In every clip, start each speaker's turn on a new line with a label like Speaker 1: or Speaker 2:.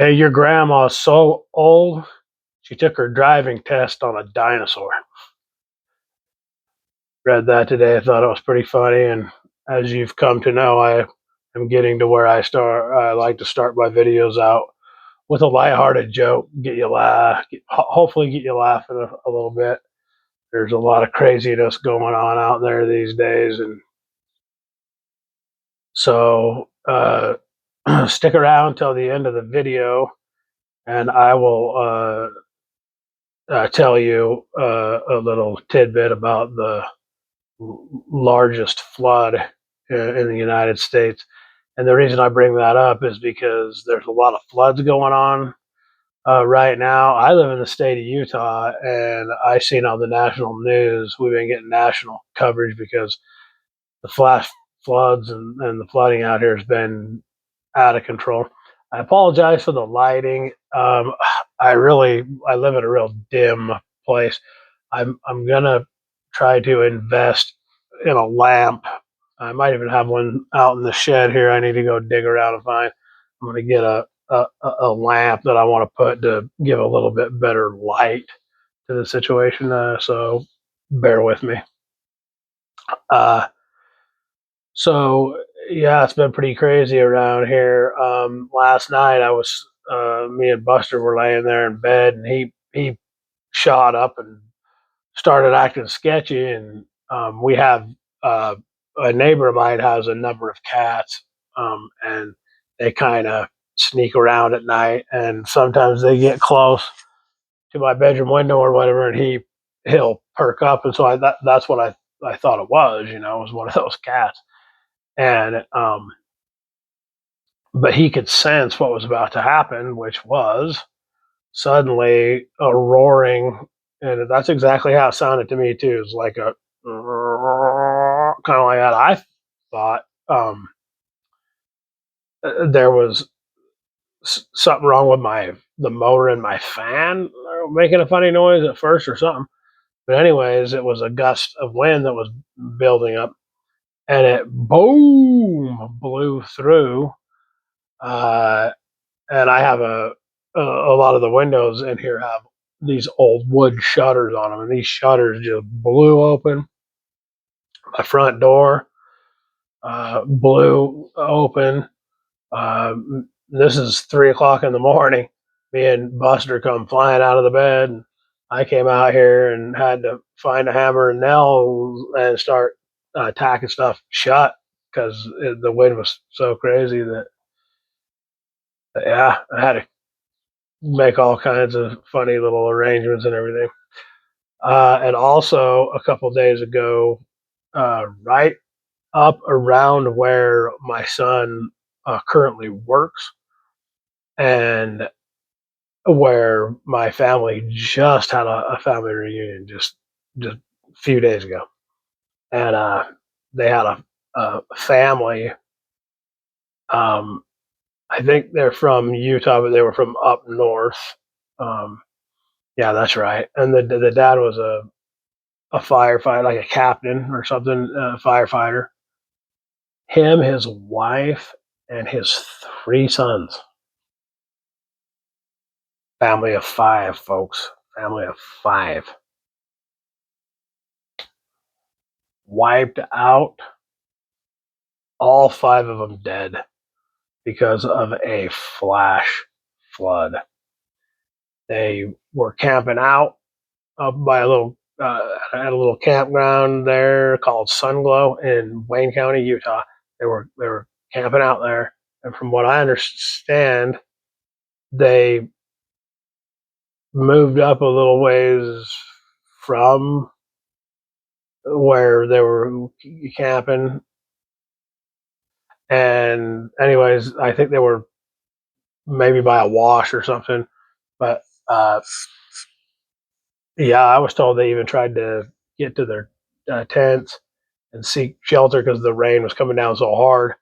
Speaker 1: Hey, your grandma's so old, she took her driving test on a dinosaur. Read that today. I thought it was pretty funny. And as you've come to know, I am getting to where I like to start my videos out with a lighthearted joke, get you laugh, hopefully get you laughing a little bit. There's a lot of craziness going on out there these days. And so stick around till the end of the video and I will tell you a little tidbit about the largest flood in the United States. And the reason I bring that up is because there's a lot of floods going on right now. I live in the state of Utah, and I've seen on the national news, we've been getting national coverage because the flash floods and the flooding out here has been out of control. I apologize for the lighting. I live in a real dim place. I'm gonna try to invest in a lamp. I might even have one out in the shed here. I need to go dig around and find. I'm gonna get a lamp that I want to put to give a little bit better light to the situation. So bear with me. Uh, so yeah, it's been pretty crazy around here. Last night me and Buster were laying there in bed, and he shot up and started acting sketchy. And we have a neighbor of mine has a number of cats, and they kind of sneak around at night, and sometimes they get close to my bedroom window or whatever, and he'll perk up, and so that's what I thought it was, was one of those cats. And but he could sense what was about to happen, which was suddenly a roaring, and that's exactly how it sounded to me too. It's like a kind of like that. I thought there was something wrong with the motor in my fan making a funny noise at first or something. But anyways, it was a gust of wind that was building up, and it boom blew through. Uh, and I have a lot of the windows in here have these old wood shutters on them, and these shutters just blew open. My front door blew open. Uh, this is 3 o'clock in the morning. Me and Buster come flying out of the bed, and I came out here and had to find a hammer and nail and start tacking stuff shut because the wind was so crazy that yeah, I had to make all kinds of funny little arrangements and everything. And also a couple of days ago, right up around where my son currently works, and where my family just had a family reunion just a few days ago, and they had a family. Um, I think they're from Utah, but they were from up north. Um, yeah, that's right. And the dad was a firefighter, like a captain or something, a firefighter. Him, his wife, and his 3 sons. Family of 5, folks. Family of 5. Wiped out, all 5 of them dead because of a flash flood. They were camping out up by at a little campground there called Sunglow in Wayne County, Utah. They were camping out there, and from what I understand, they moved up a little ways from where they were camping. And anyways, I think they were maybe by a wash or something. But yeah, I was told they even tried to get to their tents and seek shelter because the rain was coming down so hard.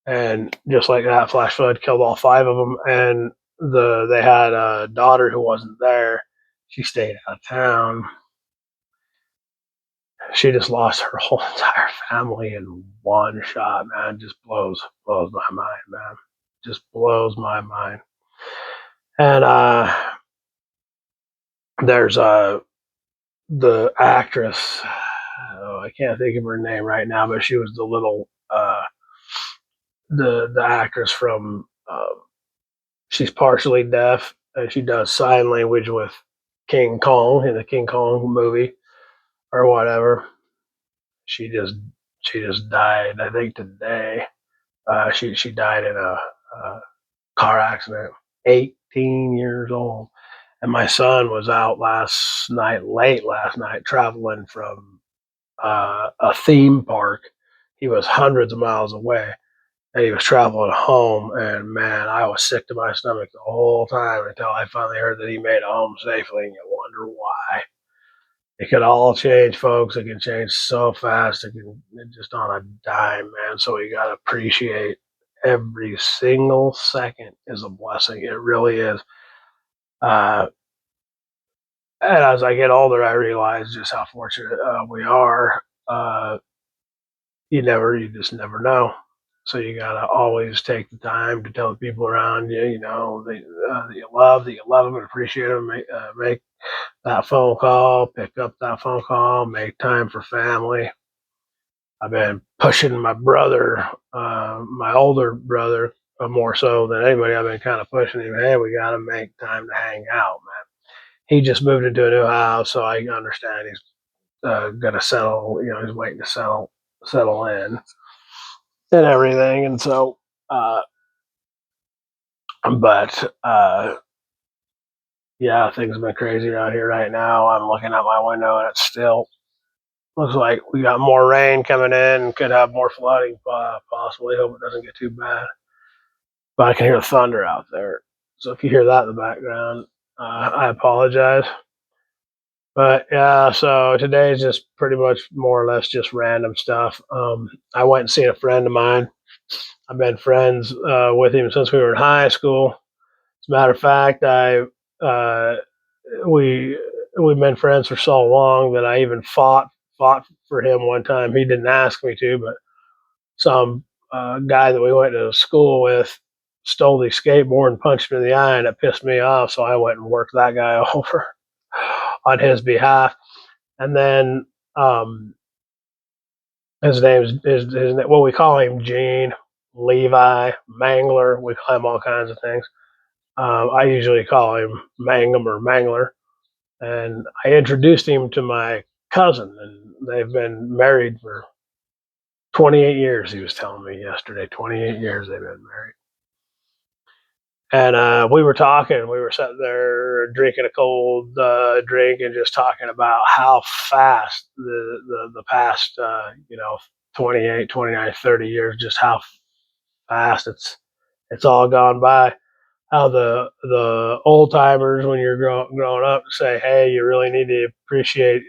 Speaker 1: And just like that, flash flood killed all 5 of them. And they had a daughter who wasn't there. She stayed out of town. She just lost her whole entire family in one shot, man. Just blows my mind, man. Just blows my mind. And there's the actress. Oh, I can't think of her name right now, but she was the little the actress from. She's partially deaf, and she does sign language with King Kong in the King Kong movie or whatever. She just she just died, I think today. She died in a car accident. 18 years old. And my son was out late last night, traveling from a theme park. He was hundreds of miles away, and he was traveling home. And man, I was sick to my stomach the whole time until I finally heard that he made it home safely. And you wonder why. It could all change, folks. It can change so fast. It can just on a dime, man. So you got to appreciate every single second is a blessing. It really is. Uh, and as I get older, I realize just how fortunate we are. You just never know. So you got to always take the time to tell the people around you, that you love them and appreciate them. Make that phone call, pick up that phone call, make time for family. I've been pushing my brother, my older brother, more so than anybody. I've been kind of pushing him. Hey, we got to make time to hang out, man. He just moved into a new house, so I understand he's gonna settle. He's waiting to settle in and everything. And so, but yeah, things have been crazy around here right now. I'm looking out my window, and it still looks like we got more rain coming in and could have more flooding, possibly. Hope it doesn't get too bad. But I can hear thunder out there. So if you hear that in the background, I apologize. But yeah, so today is just pretty much more or less just random stuff. I went and seen a friend of mine. I've been friends with him since we were in high school. As a matter of fact, I uh, we we've been friends for so long that I even fought for him one time. He didn't ask me to, but some guy that we went to school with stole the skateboard and punched me in the eye, and it pissed me off. So I went and worked that guy over on his behalf. And then his name's his well, we call him Gene, Levi, Mangler. We call him all kinds of things. I usually call him Mangum or Mangler. And I introduced him to my cousin, and they've been married for 28 years. He was telling me yesterday, 28 years they've been married. And we were talking. We were sitting there drinking a cold drink and just talking about how fast the past 28, 29, 30 years, just how fast it's all gone by. How the old timers, when you're growing up, say, hey, you really need to appreciate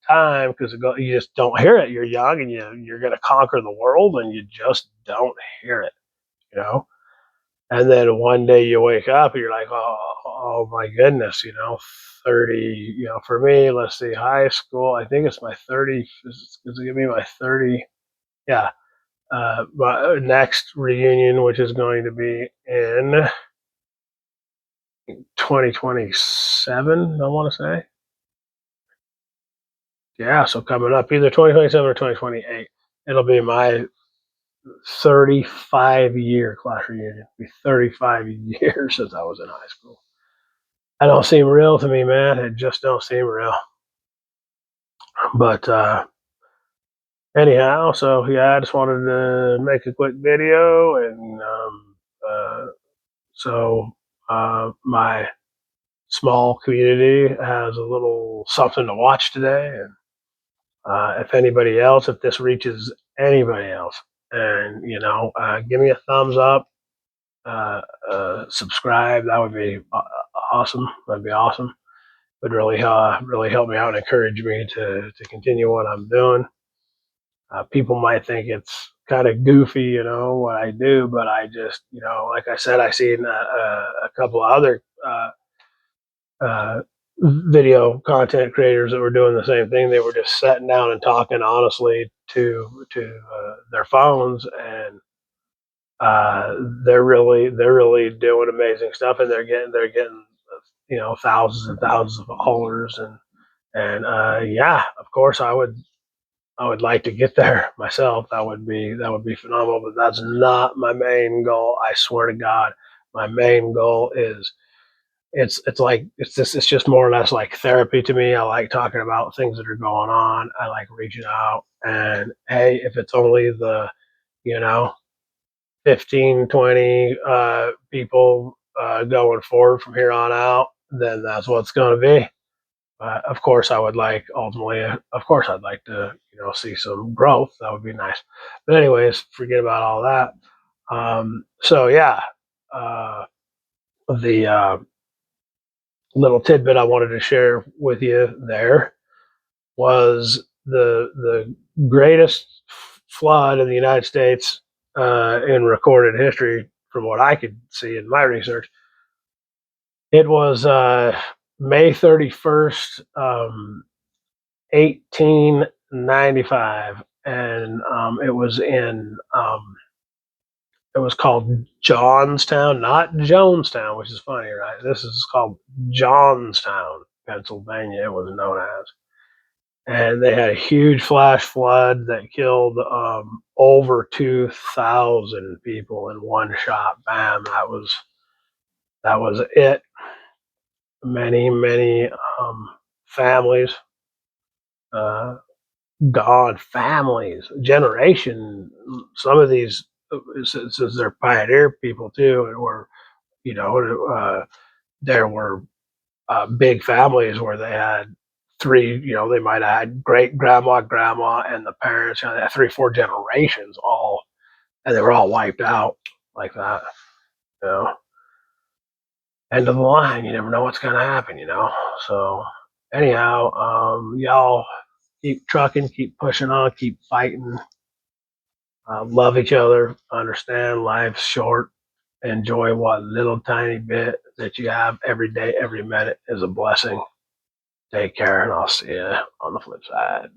Speaker 1: time, because you just don't hear it. You're young and you're going to conquer the world, and you just don't hear it. You know. And then one day you wake up and you're like, oh my goodness, 30, for me, let's see, high school, I think it's my 30, it's going to give me my 30, yeah, my next reunion, which is going to be in 2027, I want to say. Yeah, so coming up either 2027 or 2028, it'll be my 35-year class reunion. It'll be 35 years since I was in high school. That don't seem real to me, man. It just don't seem real. But anyhow, so yeah, I just wanted to make a quick video, and so my small community has a little something to watch today. And if this reaches anybody else, and give me a thumbs up, subscribe. That would be awesome. That'd be awesome. Would really help me out and encourage me to continue what I'm doing. People might think it's kind of goofy, what I do, but I just, like I said, I seen a couple of other uh, video content creators that were doing the same thing. They were just sitting down and talking honestly to their phones, and uh, they're really doing amazing stuff, and they're getting thousands and thousands of followers, and yeah, of course I would like to get there myself. That would be phenomenal, but that's not my main goal. I swear to God, my main goal is it's just more or less like therapy to me. I like talking about things that are going on. I like reaching out, and hey, if it's only the you know 15, 20 people going forward from here on out, then that's what it's going to be. Of course, I would like ultimately, of course, I'd like to, see some growth. That would be nice. But anyways, forget about all that. So yeah, uh, the little tidbit I wanted to share with you there was the greatest flood in the United States in recorded history, from what I could see in my research. It was May 31st, 1895, and it was called Johnstown, not Jonestown, which is funny, right? This is called Johnstown, Pennsylvania. It was known as, and they had a huge flash flood that killed over 2,000 people in one shot. Bam! That was it. Many families uh, gone, families, generation. Some of these, since they're pioneer people too, and were you know there were big families where they had three. They might have had great grandma, grandma, and the parents. They had 3, 4 generations all, and they were all wiped out like that. You know, End of the line. You never know what's going to happen. So anyhow, y'all keep trucking, keep pushing on, keep fighting. Love each other, understand life's short, enjoy what little tiny bit that you have every day, every minute is a blessing. Take care, and I'll see you on the flip side.